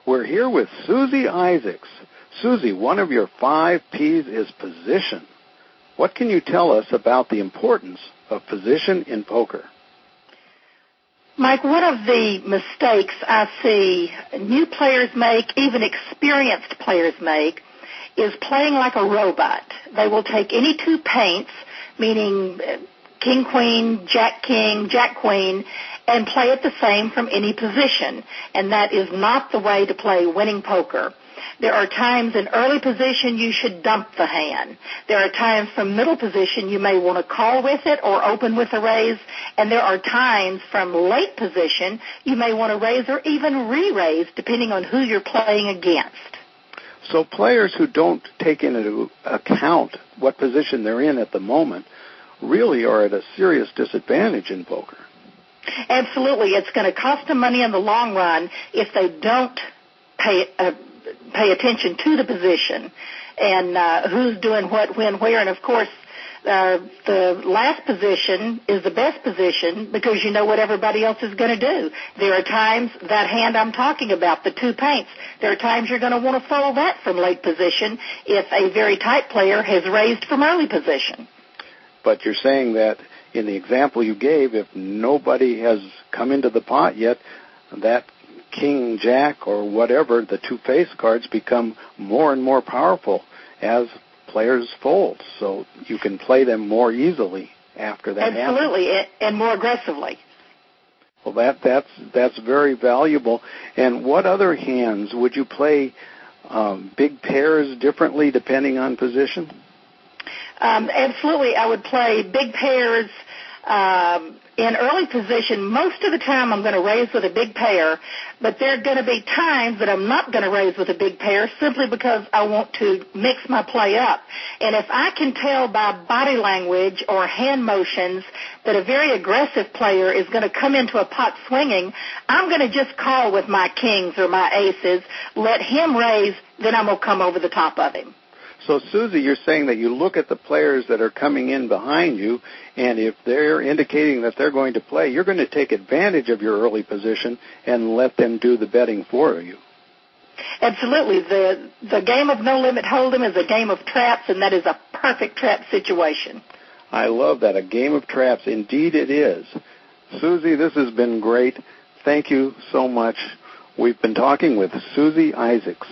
We're here with Susie Isaacs. Susie, one of your 5 P's is position. What can you tell us about the importance of position in poker? Mike, one of the mistakes I see new players make, even experienced players make, is playing like a robot. They will take any 2 paints, meaning king, queen, jack, king, jack, queen, and play it the same from any position. And that is not the way to play winning poker. There are times in early position you should dump the hand. There are times from middle position you may want to call with it or open with a raise. And there are times from late position you may want to raise or even re-raise depending on who you're playing against. So players who don't take into account what position they're in at the moment really are at a serious disadvantage in poker. Absolutely. It's going to cost them money in the long run if they don't pay attention to the position and who's doing what, when, where. And, of course, the last position is the best position because you know what everybody else is going to do. There are times, that hand I'm talking about, the 2 paints, there are times you're going to want to fold that from late position if a very tight player has raised from early position. But you're saying that in the example you gave, if nobody has come into the pot yet, that king, jack, or whatever, the 2 face cards become more and more powerful as players fold. So you can play them more easily after that happens. Absolutely, and more aggressively. Well, that's very valuable. And what other hands would you play big pairs differently depending on position? Absolutely. I would play big pairs in early position. Most of the time I'm going to raise with a big pair, but there are going to be times that I'm not going to raise with a big pair simply because I want to mix my play up. And if I can tell by body language or hand motions that a very aggressive player is going to come into a pot swinging, I'm going to just call with my kings or my aces, let him raise, then I'm going to come over the top of him. So, Susie, you're saying that you look at the players that are coming in behind you, and if they're indicating that they're going to play, you're going to take advantage of your early position and let them do the betting for you. Absolutely. The game of no limit hold'em is a game of traps, and that is a perfect trap situation. I love that. A game of traps. Indeed it is. Susie, this has been great. Thank you so much. We've been talking with Susie Isaacs.